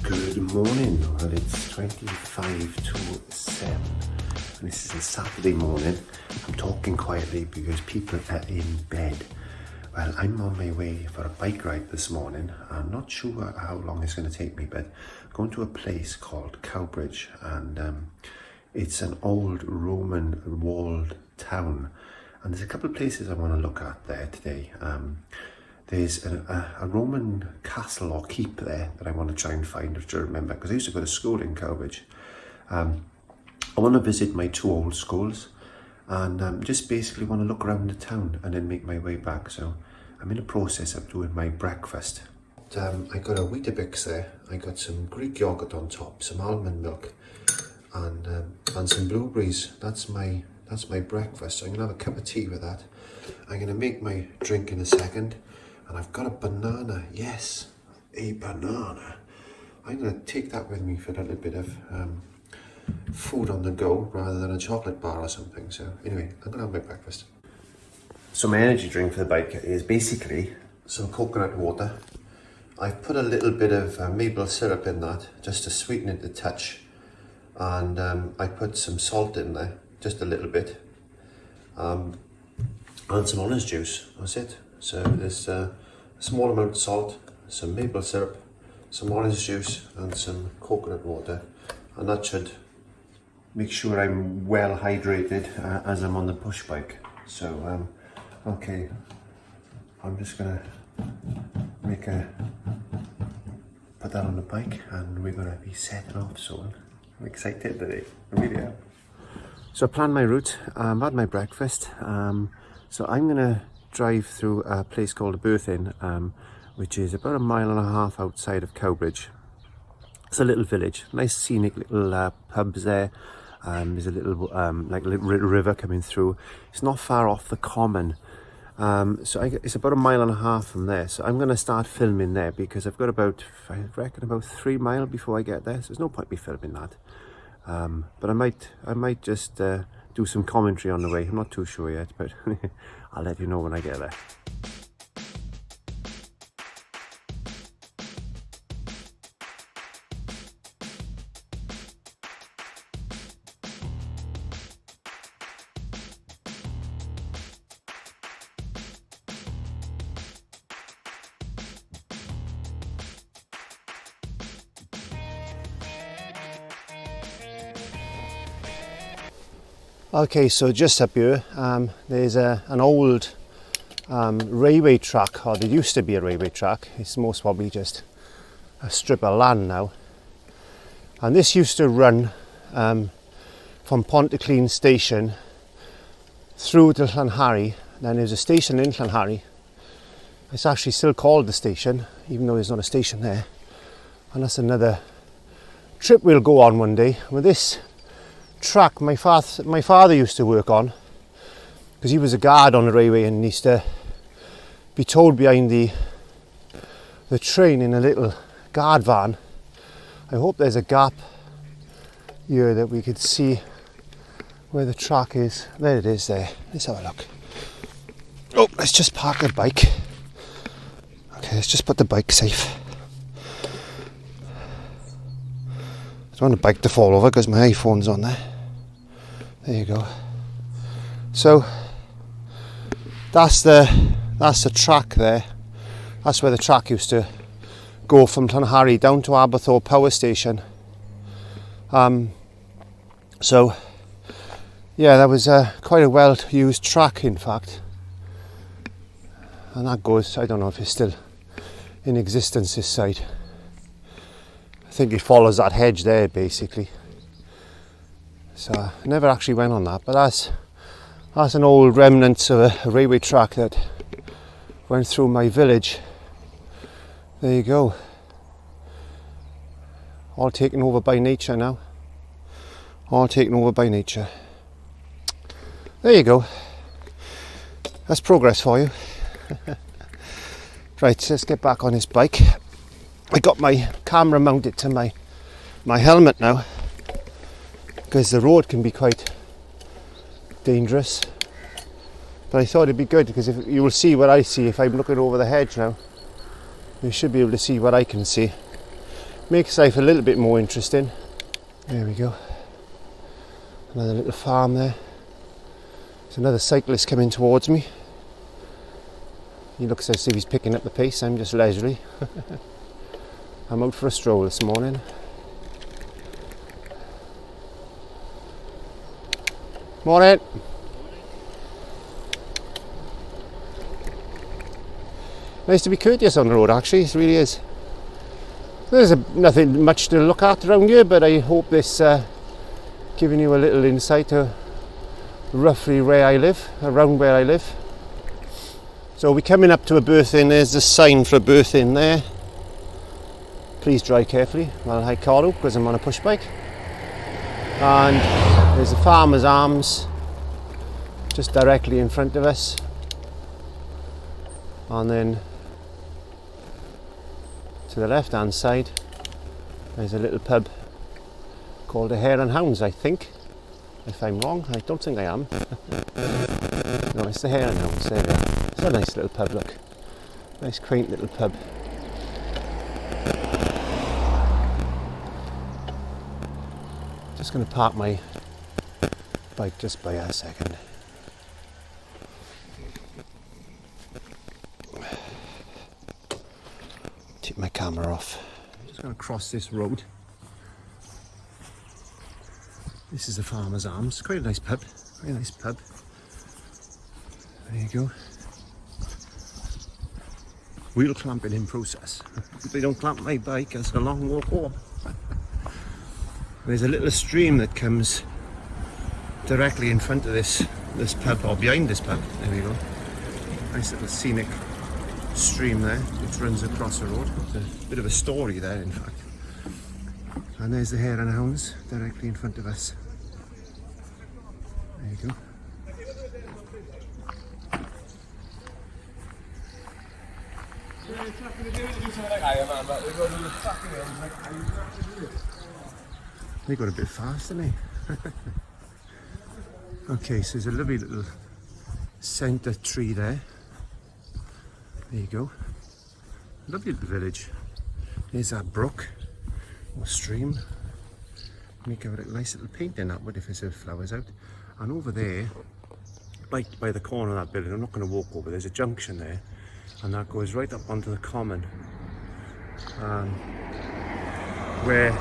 Good morning. Well, it's 25 to 7. And this is a Saturday morning. I'm talking quietly because people are in bed. Well, I'm on my way for a bike ride this morning. I'm not sure how long it's going to take me, but I'm going to a place called Cowbridge, and it's an old Roman walled town. And there's a couple of places I want to look at there today. There's a Roman castle or keep there that I want to try and find, which I remember, because I used to go to school in Cowbridge. I want to visit my two old schools and just basically want to look around the town and then make my way back. So I'm in the process of doing my breakfast. I got a Weetabix there. I got some Greek yogurt on top, some almond milk, and some blueberries. That's my breakfast. So I'm gonna have a cup of tea with that. I'm gonna make my drink in a second. And I've got a banana, yes, a banana. I'm going to take that with me for a little bit of food on the go rather than a chocolate bar or something. So anyway, I'm going to have my breakfast. So my energy drink for the bike is basically some coconut water. I've put a little bit of maple syrup in that just to sweeten it a touch. And I put some salt in there, just a little bit. And some orange juice, that's it. So there's a small amount of salt, some maple syrup, some orange juice and some coconut water, and that should make sure I'm well hydrated as I'm on the push bike. So okay, I'm just gonna put that on the bike and we're gonna be setting off soon. I'm excited today, I really am. So I planned my route, had my breakfast, so I'm gonna drive through a place called the Birth Inn, which is about 1.5 miles outside of Cowbridge. It's a little village, nice scenic little pubs there. There's a little like a little river coming through. It's not far off the common, so it's about 1.5 miles from there. So I'm going to start filming there because I've got about 3 miles before I get there. So there's no point me filming that. But I might just do some commentary on the way. I'm not too sure yet, but I'll let you know when I get there. Okay, so just up here, there's an old railway track, or there used to be a railway track. It's most probably just a strip of land now. And this used to run from Pontyclean station through to Llanharry. Then there's a station in Llanharry. It's actually still called the station, even though there's not a station there. And that's another trip we'll go on one day. With this track my father used to work on, because he was a guard on the railway and he used to be towed behind the train in a little guard van. I hope there's a gap here that we could see where the track is. There it is there. Let's have a look. Oh, let's just park the bike. Okay, let's just put the bike safe. I don't want the bike to fall over because my iPhone's on there. There you go. So that's the track there. That's where the track used to go from Llanharry down to Aberthaw Power Station. So yeah, that was quite a well used track in fact. And that goes, I don't know if it's still in existence this side. I think it follows that hedge there basically. So I never actually went on that, but that's an old remnant of a railway track that went through my village. There you go. All taken over by nature now. All taken over by nature. There you go. That's progress for you. Right, let's get back on this bike. I got my camera mounted to my helmet now, because the road can be quite dangerous. But I thought it'd be good because if you will see what I see if I'm looking over the hedge now. You should be able to see what I can see. Makes life a little bit more interesting. There we go. Another little farm there. There's another cyclist coming towards me. He looks as if he's picking up the pace. I'm just leisurely. I'm out for a stroll this morning. Morning. Nice to be courteous on the road, actually. It really is. There's nothing much to look at around here, but I hope this giving you a little insight to roughly where I live, around where I live. So we're coming up to a berth in. There's a sign for a berth in there. Please drive carefully while I cargo because I'm on a push bike. And there's the Farmer's Arms just directly in front of us. And then to the left hand side there's a little pub called the Hare and Hounds, I think. If I'm wrong, I don't think I am. No, it's the Hare and Hounds, there we are. It's a nice little pub, look. Nice quaint little pub. Just going to park my bike just by a second. Take my camera off. I'm just going to cross this road. This is the Farmer's Arms. Quite a nice pub. Very nice pub. There you go. Wheel clamping in process. If they don't clamp my bike, it's a long walk home. There's a little stream that comes directly in front of this pub, or behind this pub. There we go. Nice little scenic stream there which runs across the road. It's a bit of a story there, in fact. And there's the Hare and Hounds directly in front of us. There you go. They got a bit fast, didn't they? Okay, so there's a lovely little centre tree there. There you go. Lovely little village. There's that brook or stream. Make a nice little painting that would if there's flowers out. And over there, right by the corner of that building, I'm not going to walk over, there's a junction there. And that goes right up onto the common. Where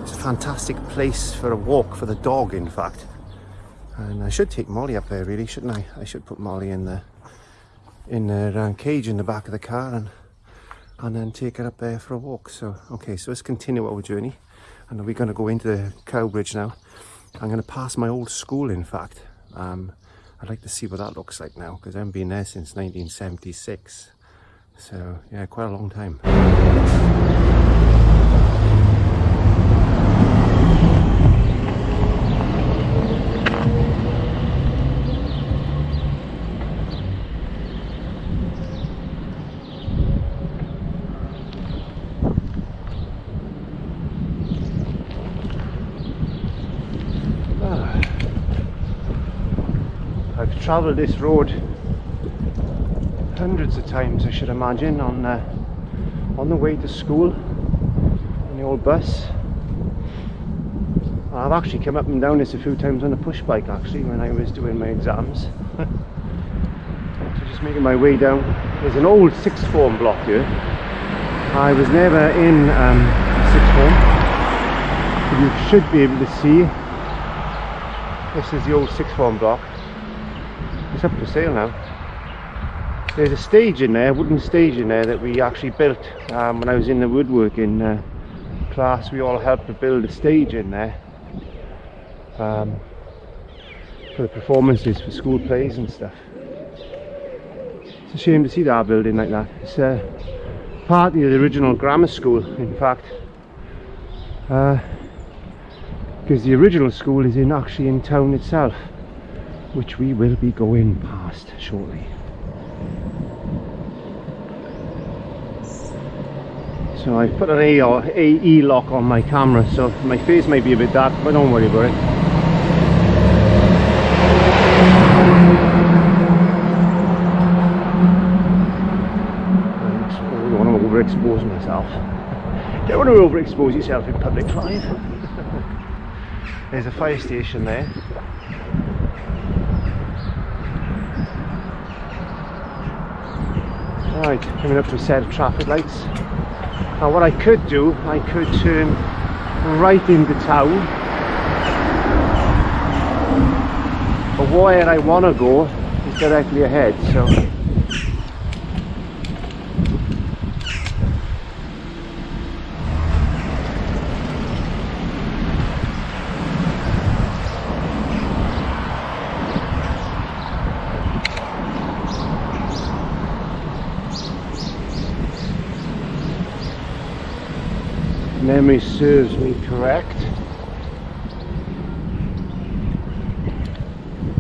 it's a fantastic place for a walk for the dog, in fact. And I should take Molly up there, really, shouldn't I? I should put Molly in the cage in the back of the car and then take her up there for a walk. So okay, so let's continue our journey, and we're going to go into the cowbridge now. I'm going to pass my old school, in fact. I'd like to see what that looks like now, because I haven't been there since 1976, so yeah, quite a long time. I've travelled this road hundreds of times, I should imagine, on the way to school on the old bus. I've actually come up and down this a few times on a push bike, actually, when I was doing my exams. So just making my way down. There's an old sixth form block here. I was never in sixth form, but you should be able to see this is the old sixth form block. It's up for sale now. There's a stage in there, a wooden stage in there that we actually built when I was in the woodworking class. We all helped to build a stage in there for the performances for school plays and stuff. It's a shame to see that building like that. It's part of the original grammar school, in fact, because the original school is actually in town itself, which we will be going past shortly. So I've put an AE lock on my camera, so my face might be a bit dark, but don't worry about it. I don't want to overexpose myself. Don't want to overexpose yourself in public, Clive. There's a fire station there. Right, coming up to a set of traffic lights. Now what I could do, I could turn right into town, but where I want to go is directly ahead, so memory serves me correct.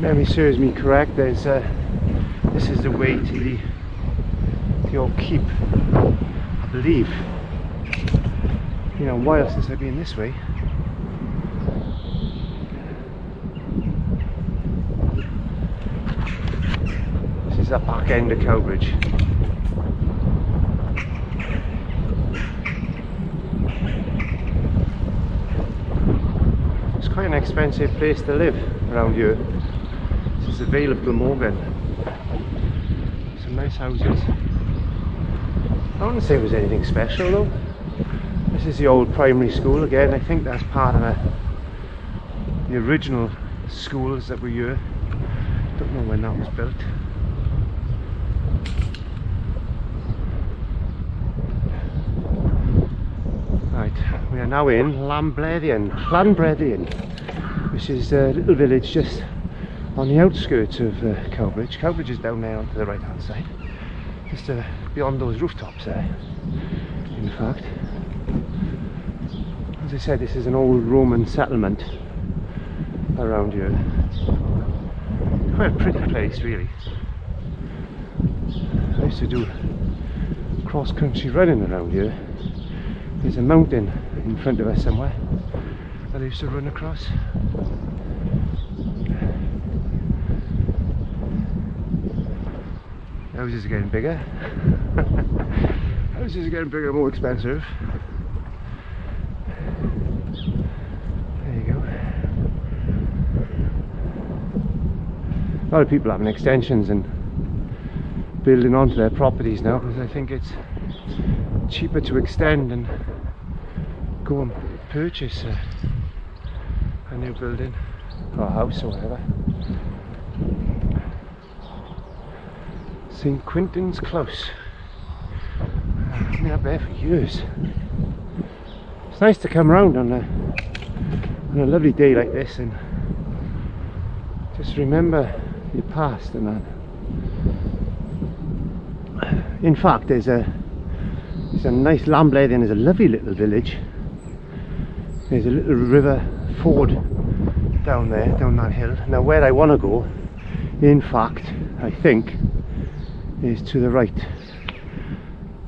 Memory serves me correct. There's this is the way to the old keep, I believe. You know, why else has there been this way? This is the back end of Cowbridge. Quite an expensive place to live around here. This is the Vale of Glamorgan. Some nice houses. I wouldn't say it was anything special though. This is the old primary school again. I think that's part of the original schools that were here. Don't know when that was built. Right, we are now in Llanbreddion, which is a little village just on the outskirts of Cowbridge. Cowbridge is down there onto the right hand side, just beyond those rooftops there, in fact. As I said, this is an old Roman settlement around here. Quite a pretty place really. I used to do cross-country running around here. There's a mountain in front of us somewhere that I used to run across. Houses are getting bigger. Houses are getting bigger and more expensive. There you go. A lot of people having extensions and building onto their properties now because I think it's cheaper to extend and go and purchase a new building or a house or whatever. St. Quintin's Close. I've been up there for years. It's nice to come round on a lovely day like this and just remember your past and that. In fact, there's a nice Llanbreddion is a lovely little village. There's a little river ford down there, down that hill. Now where I want to go, in fact, I think, is to the right.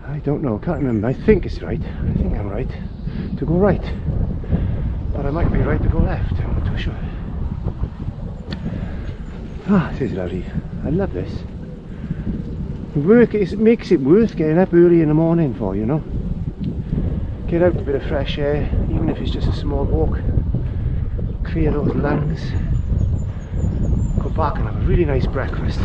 I don't know, can't remember. I think it's right. I think I'm right to go right, but I might be right to go left. I'm not too sure. Ah, this is lovely. I love this. Work makes it worth getting up early in the morning for, you know. Get out a bit of fresh air, even if it's just a small walk. Clear those lungs. Go back and have a really nice breakfast.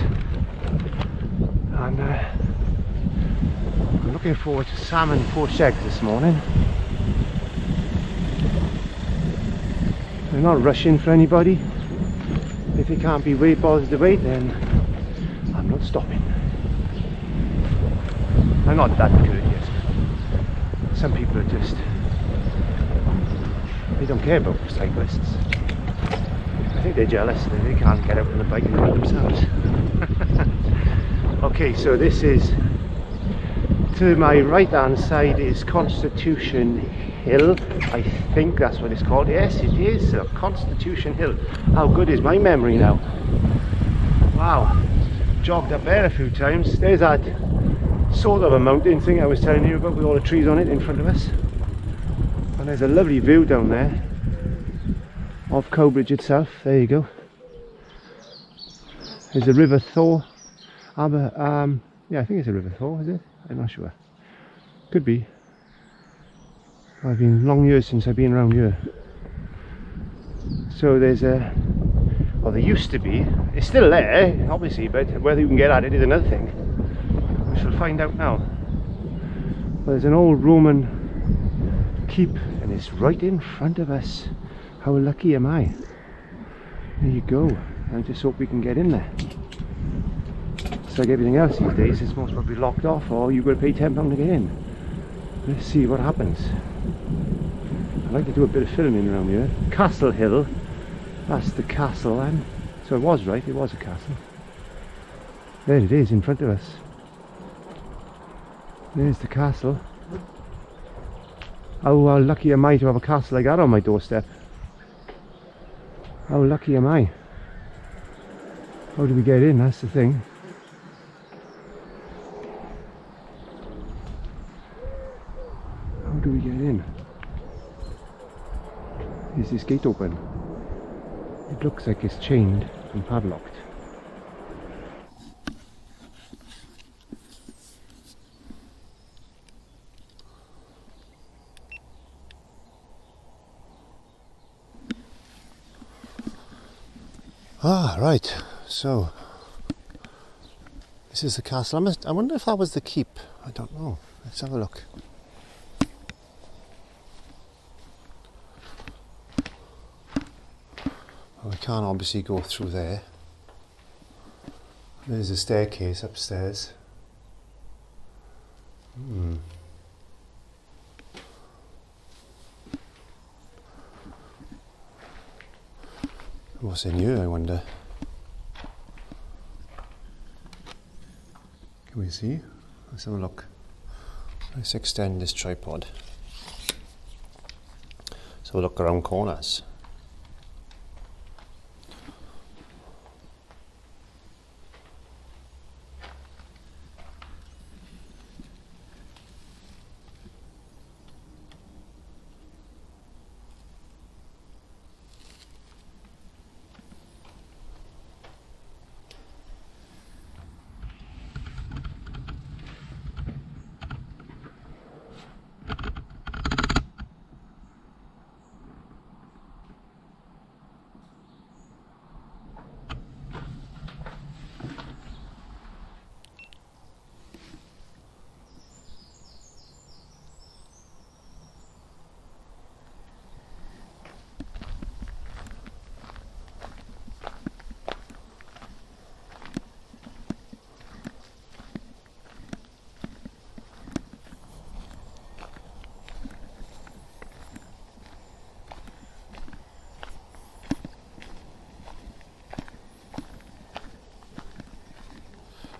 And I'm looking forward to salmon poached eggs this morning. I'm not rushing for anybody. If you can't be bothered to wait, then I'm not stopping. I'm not that courteous. Some people are just, they don't care about cyclists. I think they're jealous that they can't get out on the bike and ride themselves. Okay, so this is, to my right hand side is Constitution Hill. I think that's what it's called. Yes, it is Constitution Hill. How good is my memory now? Wow, jogged up there a few times. There's that sort of a mountain thing I was telling you about with all the trees on it in front of us, and there's a lovely view down there of Cowbridge itself. There you go. There's the River Thor. Yeah, I think it's a River Thor, is it? I'm not sure. Could be. I've been long years since I've been around here. So there's a, well, there used to be, it's still there obviously, but whether you can get at it is another thing. We shall find out now. Well, there's an old Roman keep and it's right in front of us. How lucky am I? There you go. I just hope we can get in there. It's like everything else these days, it's most probably locked off or you've got to pay £10 to get in. Let's see what happens. I'd like to do a bit of filming around here. Castle Hill. That's the castle then. So it was right, it was a castle. There it is in front of us. There's the castle. How lucky am I to have a castle like that on my doorstep? How lucky am I? How do we get in? That's the thing. How do we get in? Is this gate open? It looks like it's chained and padlocked. Ah, right. So this is the castle. I wonder if that was the keep. I don't know. Let's have a look. Well, we can't obviously go through there. There's a staircase upstairs. What's in here, I wonder? Can we see? Let's have a look. Let's extend this tripod. So we'll look around corners.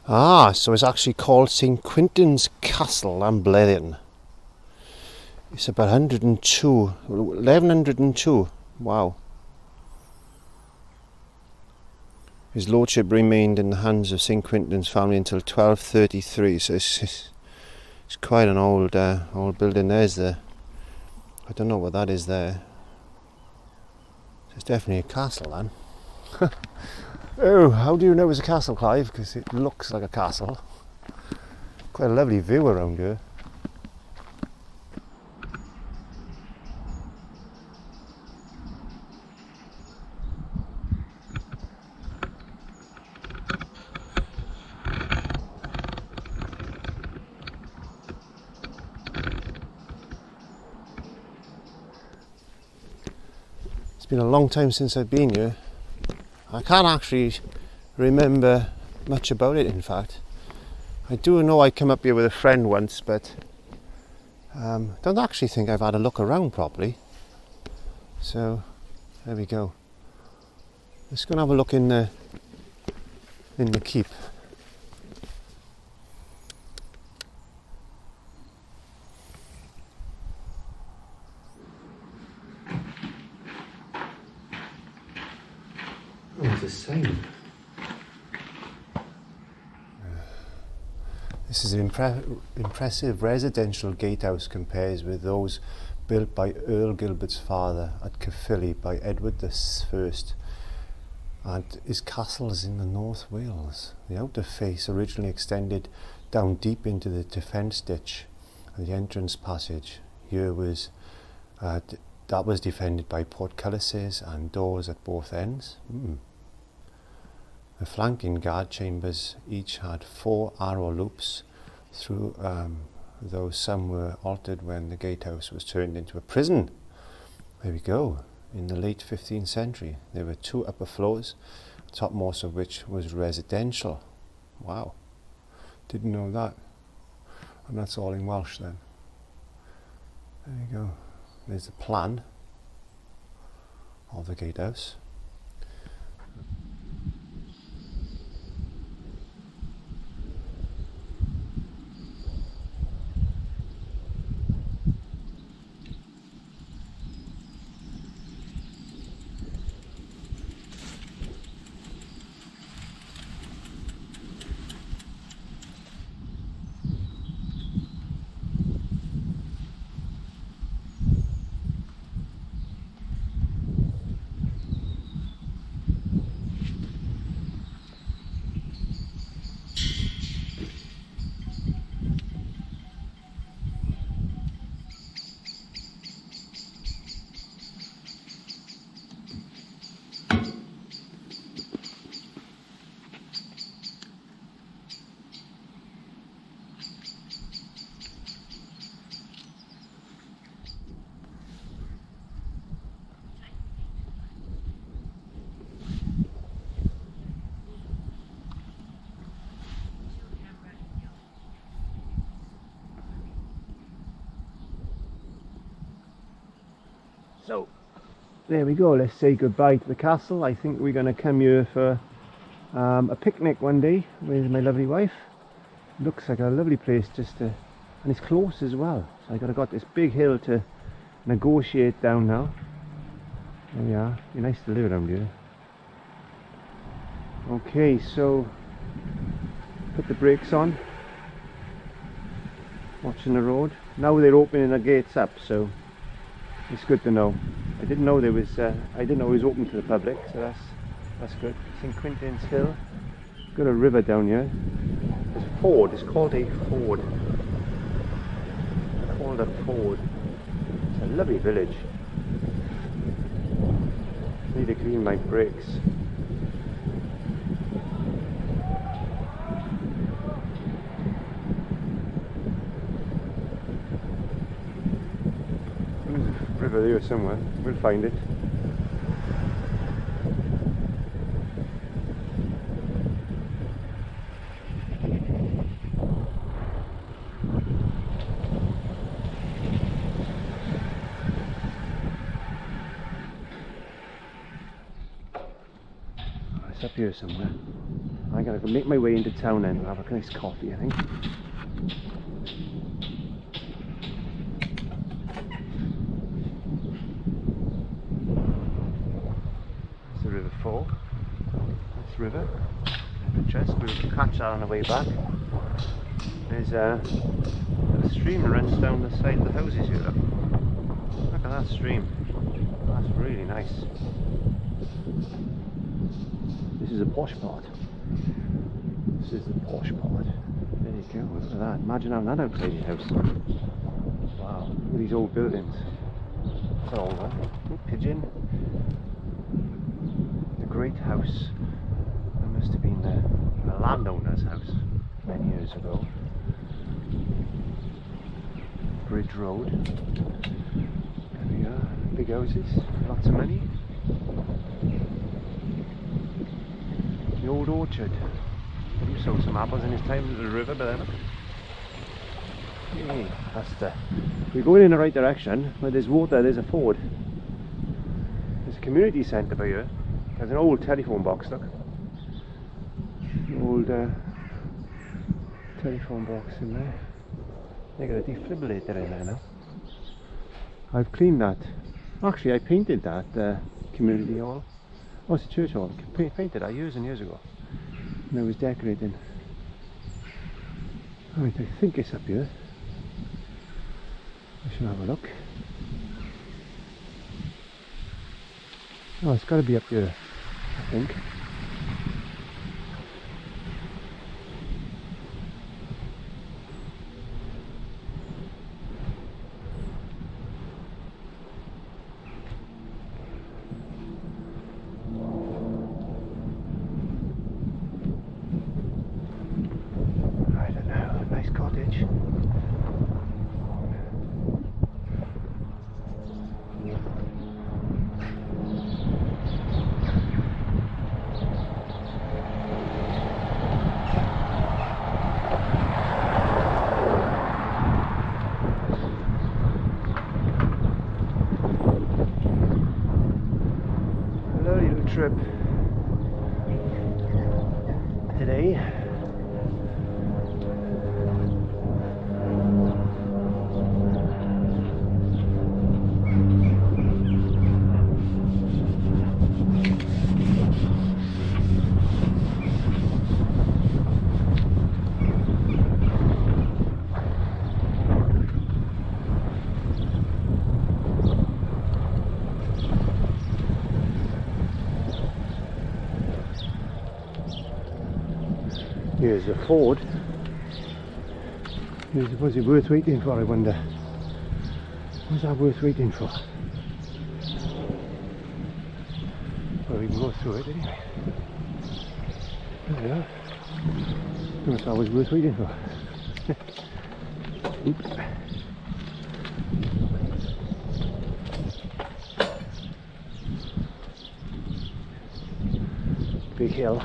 Ah, so it's actually called St. Quintin's Castle, Ambleddyn. It's about 1102. Wow. His lordship remained in the hands of St. Quintin's family until 1233, so it's quite an old building. There's I don't know what that is there. It's definitely a castle then. Oh, how do you know it's a castle, Clive? Because it looks like a castle. Quite a lovely view around here. It's been a long time since I've been here. I can't actually remember much about it, in fact. I do know I came up here with a friend once, but don't actually think I've had a look around properly. So there we go. Let's go and have a look in the keep. Oh, it's a sign. This is an impressive residential gatehouse compares with those built by Earl Gilbert's father at Caerphilly by Edward I, and his castle is in the North Wales. The outer face originally extended down deep into the defence ditch, and the entrance passage here was That was defended by portcullises and doors at both ends. The flanking guard chambers each had 4 arrow loops through, though some were altered when the gatehouse was turned into a prison. There we go. In the late 15th century, there were 2 upper floors, topmost of which was residential. Wow, didn't know that. And that's all in Welsh then. There you go. There's the plan of the gatehouse. So, there we go, let's say goodbye to the castle. I think we're going to come here for a picnic one day with my lovely wife. Looks like a lovely place just to, and it's close as well. So I got this big hill to negotiate down now. There we are, be nice to live around here. Okay, so put the brakes on. Watching the road. Now they're opening the gates up, so it's good to know. I didn't know there was. I didn't know it was open to the public, so that's good. St Quintin's Hill. Got a river down here. It's a ford. It's called a ford. It's called a ford. It's a lovely village. Need to clean my brakes. River there somewhere, we'll find it. Oh, it's up here somewhere. I gotta go make my way into town then. I'll have a nice coffee, I think. Fall. This river. Just we'll catch that on the way back. There's a stream that runs down the side of the houses here. Look at that stream. That's really nice. This is a posh part. This is the posh part. There you go. Look at that. Imagine having that outside your house. Wow. Look at these old buildings. That's all that. Pigeon. Great house. That must have been the landowner's house many years ago. Bridge Road. There we are. Big houses. Lots of money. The old orchard. He sold some apples in his time to the river, but then look. Hey, that's the. We're going in the right direction. Where there's water, there's a ford. There's a community centre by here. There's an old telephone box, look. Old telephone box in there. They got a defibrillator in there now. I've cleaned that. Actually, I painted that community hall. Oh, it's a church hall. I painted that years and years ago. And I was decorating. Alright, I think it's up here. I should have a look. Oh, it's got to be up here, I think. Here's a ford. Was it worth waiting for, I wonder? Was that worth waiting for? Well, we can go through it anyway. There we are. I thought that was worth waiting for. Oops. Big hill.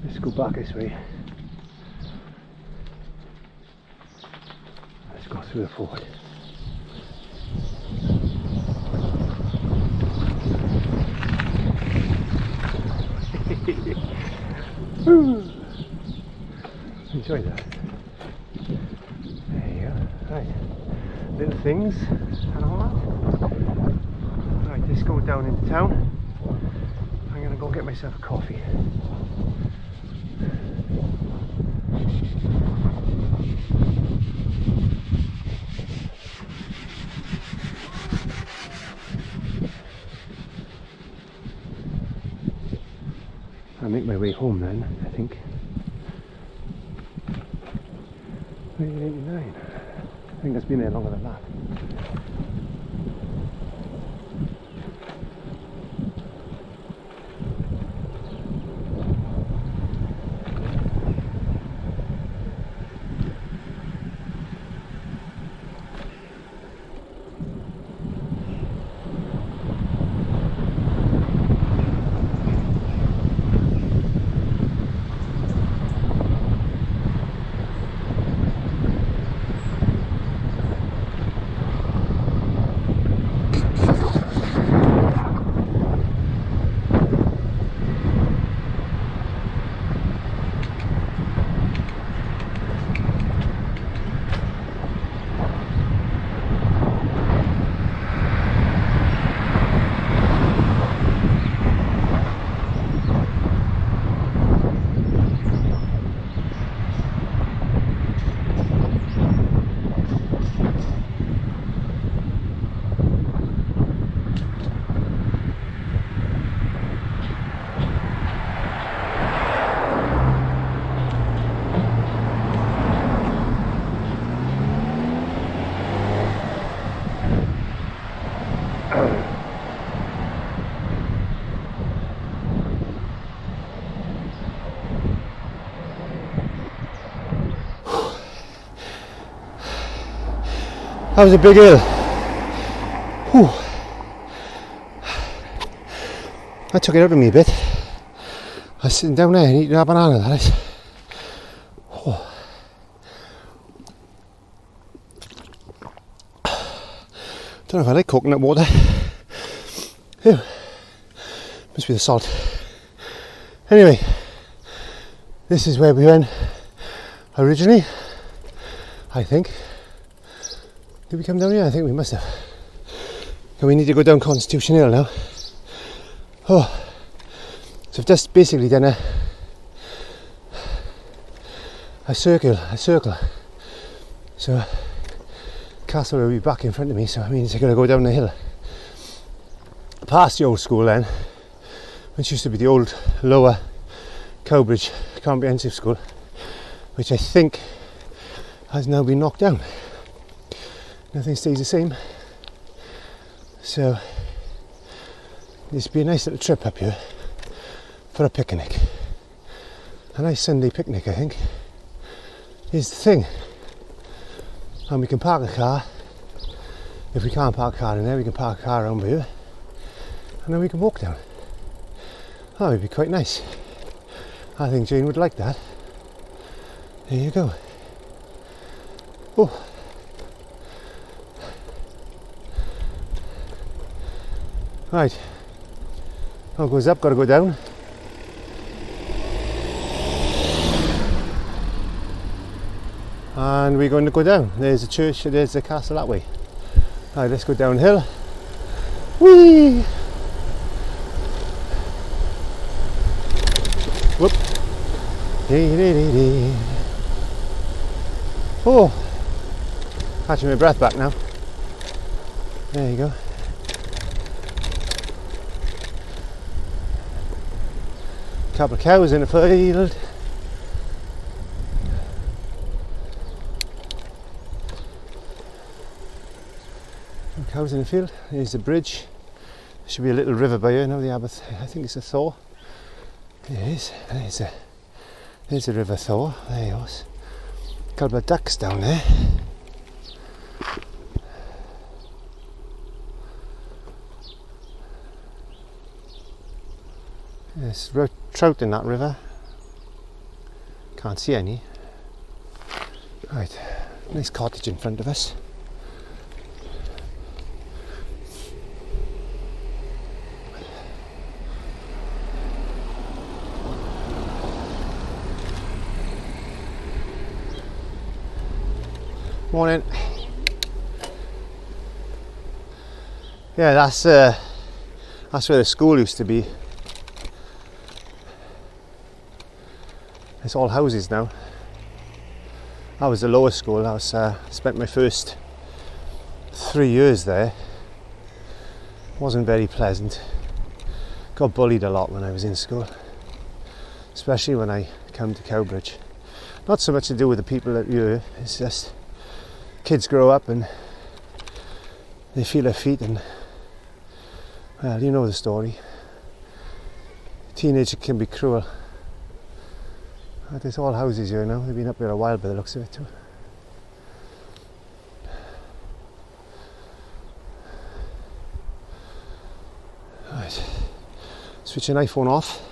Let's go back this way. Let's go through the ford. Enjoy that. There you go. Right. Little things and all that. Right, let's go down into town. I'm gonna go get myself a coffee. I'll make my way home then, I think. 1989. I think it's been there longer than that. That was a big hill. Whew. That took it out of me a bit. I was sitting down there and eating a banana, that is. Oh. Don't know if I like coconut water. Ew. Must be the salt. Anyway, this is where we went originally, I think. Did we come down here? I think we must have. So we need to go down Constitution Hill now. Oh, so I've just basically done a circle. So castle will be back in front of me, so that means I'm going to go down the hill. Past the old school then, which used to be the old lower Cowbridge comprehensive school, which I think has now been knocked down. Nothing stays the same. So this would be a nice little trip up here for a picnic. A nice Sunday picnic, I think. Here's the thing. And we can park a car. If we can't park a car in there, we can park a car around here. And then we can walk down. That would be quite nice. I think Jane would like that. There you go. Oh. Right, all goes up, got to go down. And we're going to go down. There's the church, there's the castle that way. Right, let's go downhill. Whee! Whoop! Dee-dee-dee-dee. Oh! Catching my breath back now. There you go. Couple of cows in the field. cows in the field. Here's the bridge. There should be a little river by here now. I think it's a thaw. It is. There's a river thaw. There he goes. A couple of ducks down there. There's trout in that river. Can't see any. Right, nice cottage in front of us. Morning. Yeah, that's where the school used to be. It's all houses now. That was the lower school. I spent my first 3 years there. Wasn't very pleasant. Got bullied a lot when I was in school, especially when I come to Cowbridge. Not so much to do with the people that you. It's just kids grow up and they feel their feet, and well, you know the story. Teenager can be cruel. There's all houses here now. They've been up here a while by the looks of it too. Right, switch an iPhone off.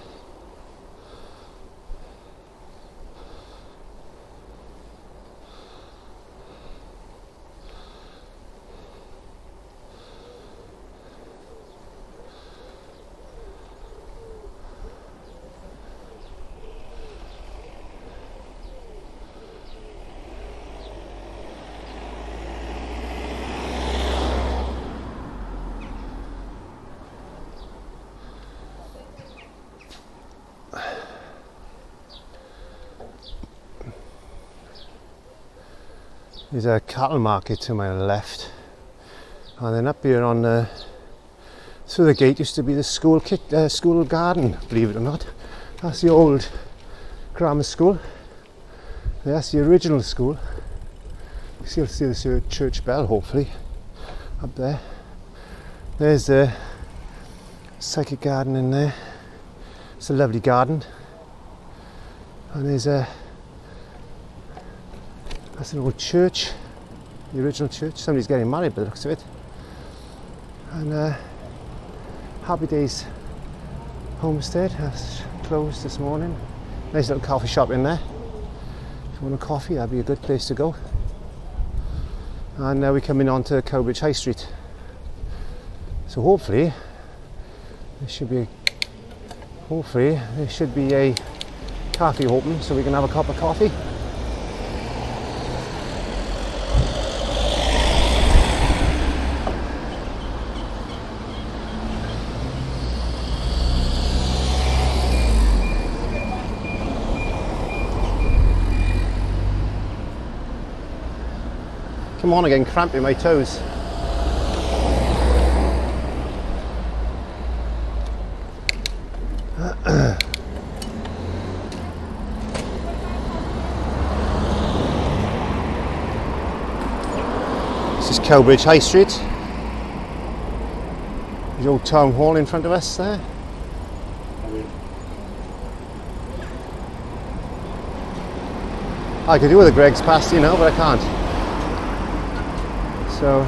There's a cattle market to my left, and then up here on through the gate used to be the school garden, believe it or not. That's the old grammar school. That's the original school. You'll see the church bell, hopefully, up there. There's the psychic garden in there. It's a lovely garden. And there's that's an old church, the original church. Somebody's getting married by the looks of it. And Happy Days Homestead has closed this morning. Nice little coffee shop in there. If you want a coffee, that'd be a good place to go. And now we're coming on to Cowbridge High Street. So hopefully there should be a cafe open so we can have a cup of coffee. Come on, again, cramping my toes. This is Cowbridge High Street. The old town hall in front of us there. I could do with a Greg's pasty, you know, but I can't. So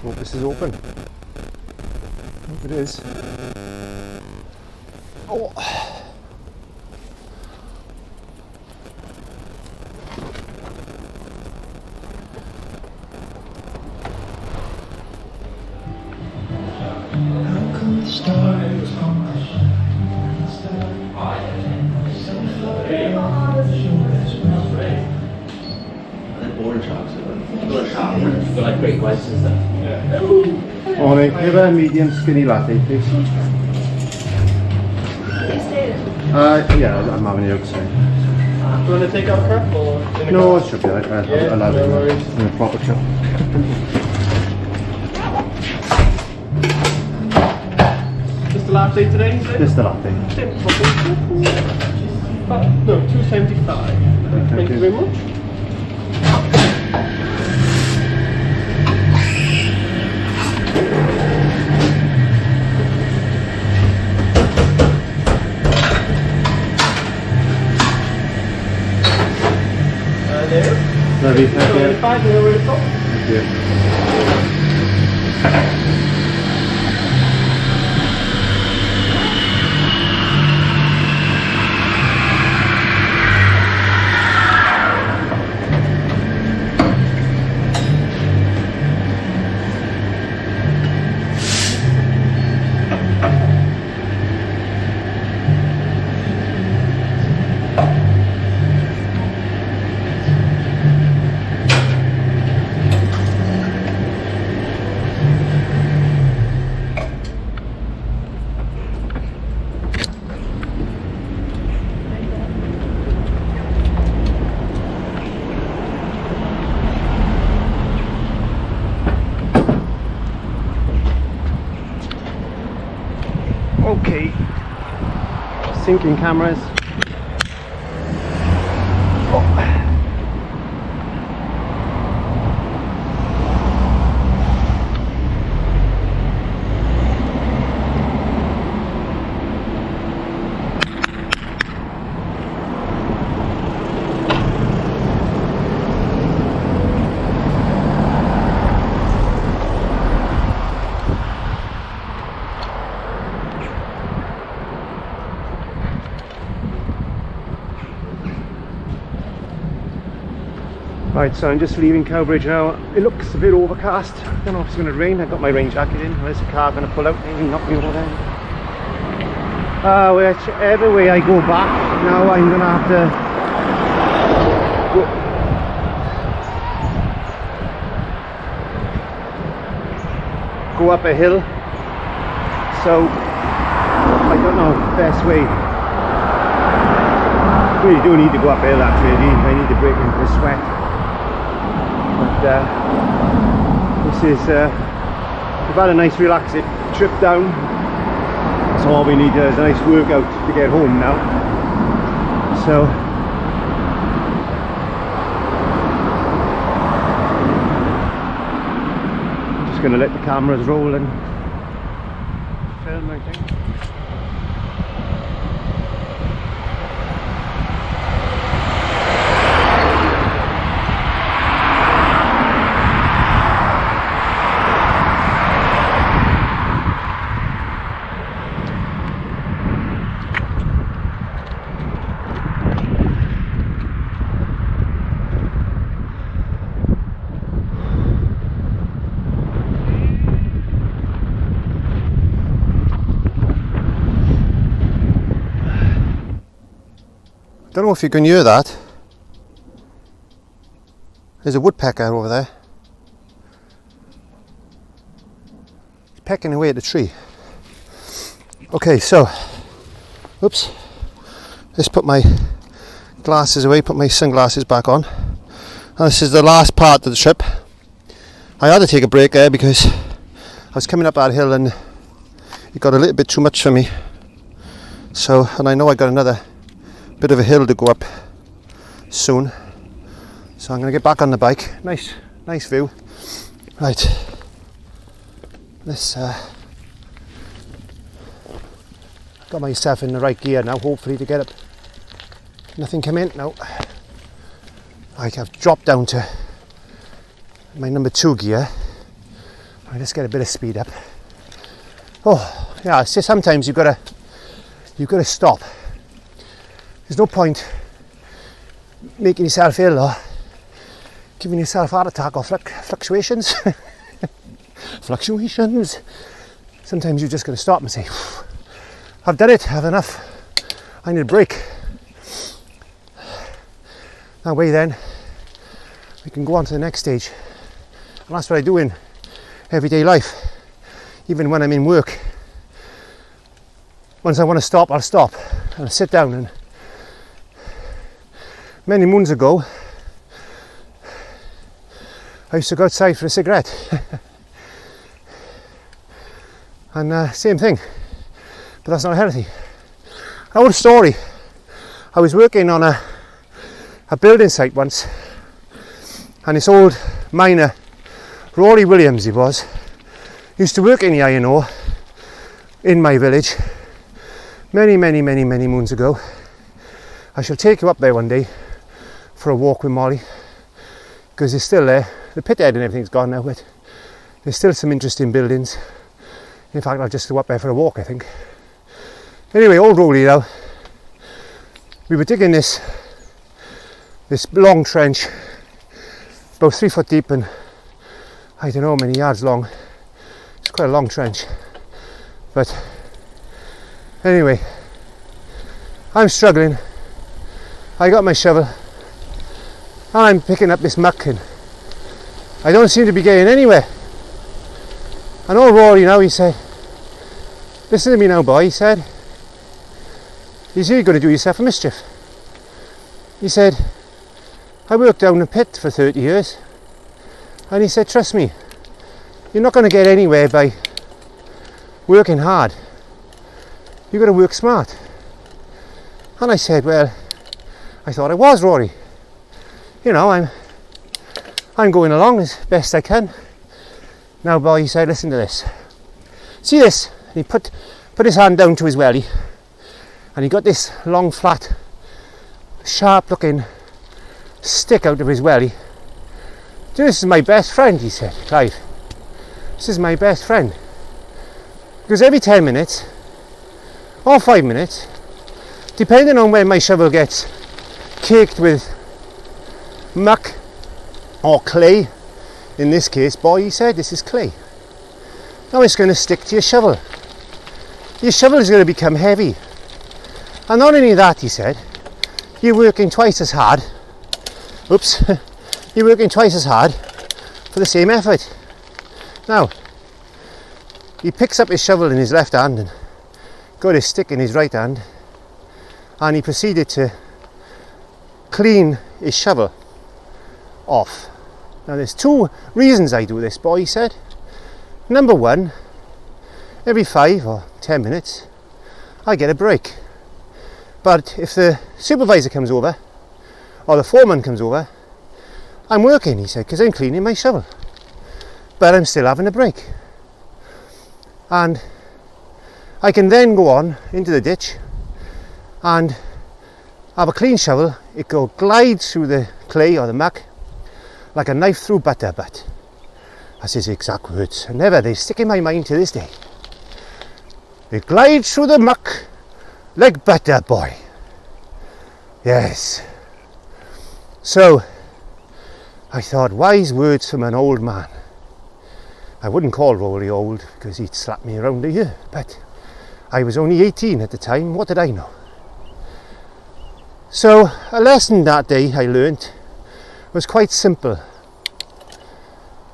hope this is open. Hope it is. Oh. Boring sharks. Got a shark. Got like great whites and stuff. Yeah. Morning. Give a medium skinny latte, please. Yeah, I'm having it outside. Do you want to take out a cup or in the No, car? it should be alright. Yeah, I'll have no it worries. in a proper cup. Just a latte today, you say? Just a latte. No, $2.75. Thank you very much. There. Lovely, thank you. Thank you. Okay, syncing cameras. Right, so I'm just leaving Cowbridge now. It looks a bit overcast. I don't know if it's going to rain. I've got my rain jacket in. Where's the car going to pull out and knock me over there? Whichever way I go back, now I'm going to have to go up a hill. So, I don't know, best way. I really do need to go up a hill actually. I need to break into the sweat. But this is, we've had a nice relaxing trip down, so all we need is a nice workout to get home now. So I'm just going to let the cameras roll and film, I think. Don't know if you can hear that. There's a woodpecker over there. He's pecking away at the tree. Okay, so, oops. Let's put my glasses away, put my sunglasses back on. And this is the last part of the trip. I had to take a break there because I was coming up that hill and it got a little bit too much for me. So, and I know I got another bit of a hill to go up soon, so I'm going to get back on the bike. Nice view. Right, let's got myself in the right gear now, hopefully, to get up. Nothing come in. No, I've dropped down to my number 2 gear. I'll just get a bit of speed up. Oh yeah, it's just sometimes you've got to stop. There's no point making yourself ill or giving yourself a heart attack or fluctuations. Fluctuations. Sometimes you just got to stop and say, I've done it, I've had enough, I need a break. That way then, we can go on to the next stage. And that's what I do in everyday life. Even when I'm in work, once I want to stop, I'll stop and I'll sit down. And many moons ago, I used to go outside for a cigarette. And same thing, but that's not healthy. An old story. I was working on a building site once, and this old miner, Rory Williams he was, used to work in the iron ore in my village many moons ago. I shall take you up there one day for a walk with Molly, because it's still there. The pit head and everything's gone now, but there's still some interesting buildings. In fact, I'll just go up there for a walk, I think. Anyway, old Rory now, we were digging this long trench, about 3 foot deep and I don't know how many yards long. It's quite a long trench. But anyway, I'm struggling. I got my shovel and I'm picking up this muck and I don't seem to be getting anywhere. And old Rory now, he said, listen to me now, boy, he said, you're going to do yourself a mischief. He said, I worked down the pit for 30 years. And he said, trust me, you're not going to get anywhere by working hard. You've got to work smart. And I said, well, I thought I was, Rory. You know, I'm going along as best I can. Now, boy, he said, listen to this. See this? And he put his hand down to his welly, and he got this long, flat, sharp-looking stick out of his welly. This is my best friend, he said, Clive. This is my best friend. Because every 10 minutes, or 5 minutes, depending on when my shovel gets caked with muck or clay, in this case, boy, he said, this is clay. Now it's going to stick to your shovel. Your shovel is going to become heavy. And not only that, he said, you're working twice as hard. Oops. You're working twice as hard for the same effort. Now, he picks up his shovel in his left hand and got his stick in his right hand, and he proceeded to clean his shovel off. Now there's 2 reasons I do this, boy, he said. Number 1, every 5 or 10 minutes I get a break. But if the supervisor comes over or the foreman comes over, I'm working, he said, because I'm cleaning my shovel. But I'm still having a break. And I can then go on into the ditch and have a clean shovel. It glides through the clay or the muck like a knife through butter, but that's his exact words. And they stick in my mind to this day. It glides through the muck like butter, boy. Yes. So I thought, wise words from an old man. I wouldn't call Rory old because he'd slap me around the ear, but I was only 18 at the time. What did I know? So a lesson that day I learnt was quite simple.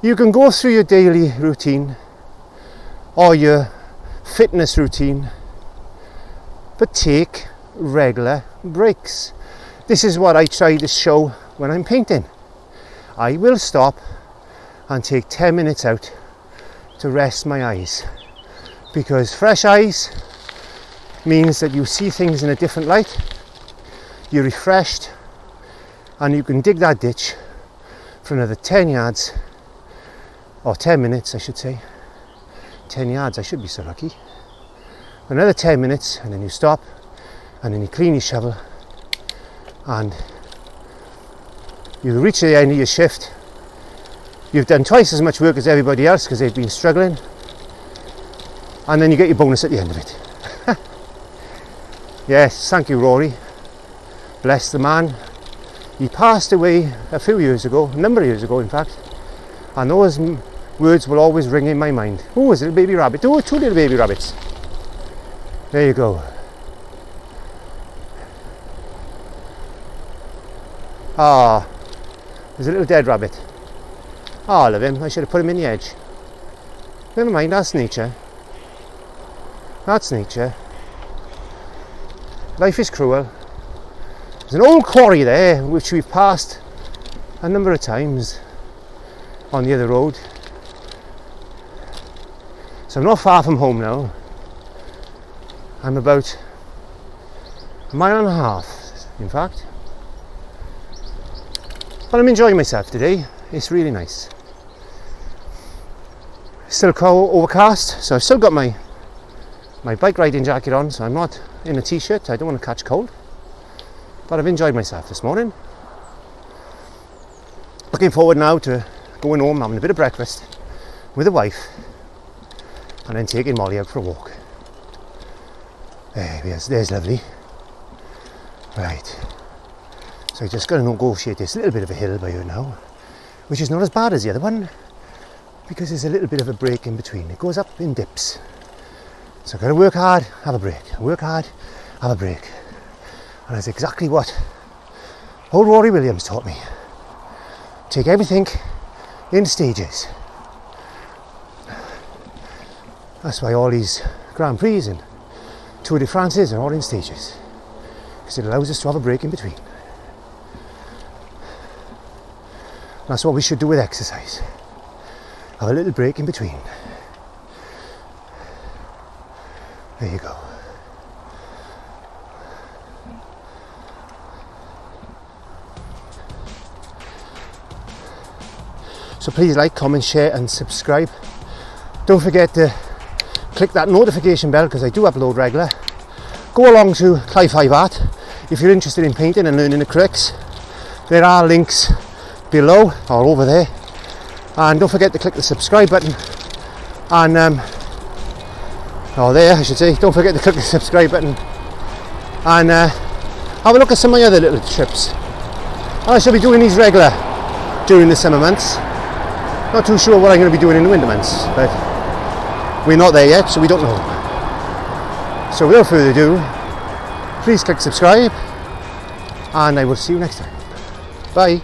You can go through your daily routine or your fitness routine, but take regular breaks. This is what I try to show when I'm painting. I will stop and take 10 minutes out to rest my eyes, because fresh eyes means that you see things in a different light, you're refreshed, and you can dig that ditch for another 10 yards, or 10 minutes I should say. 10 yards, I should be so lucky. Another 10 minutes, and then you stop, and then you clean your shovel, and you reach the end of your shift. You've done twice as much work as everybody else because they've been struggling, and then you get your bonus at the end of it. Yes, thank you, Rory. Bless the man. He passed away a few years ago, a number of years ago in fact, and those words will always ring in my mind. Oh, it's a little baby rabbit. Oh, 2 little baby rabbits. There you go. There's a little dead rabbit. Oh, I love him. I should have put him in the edge. Never mind, that's nature. That's nature. Life is cruel. There's an old quarry there which we've passed a number of times on the other road. So I'm not far from home now. I'm about a mile and a half, in fact. But I'm enjoying myself today. It's really nice. Still overcast, so I've still got my bike riding jacket on, so I'm not in a t-shirt. I don't want to catch cold. But I've enjoyed myself this morning. Looking forward now to going home, having a bit of breakfast with the wife, and then taking Molly out for a walk. There's lovely. Right. So I just got to negotiate this little bit of a hill by here now, which is not as bad as the other one, because there's a little bit of a break in between. It goes up in dips. So I've got to work hard, have a break. Work hard, have a break. And that's exactly what old Rory Williams taught me. Take everything in stages. That's why all these Grand Prix and Tour de France are all in stages, because it allows us to have a break in between. That's what we should do with exercise. Have a little break in between. There you go. So please like, comment, share and subscribe. Don't forget to click that notification bell, because I do upload regular. Go along to Clive Art if you're interested in painting and learning the tricks. There are links below or over there. And don't forget to click the subscribe button, and or there I should say. Don't forget to click the subscribe button and have a look at some of my other little trips. I shall be doing these regular during the summer months. Not too sure what I'm going to be doing in the winter months, but we're not there yet, so we don't know. So without further ado, please click subscribe, and I will see you next time. Bye.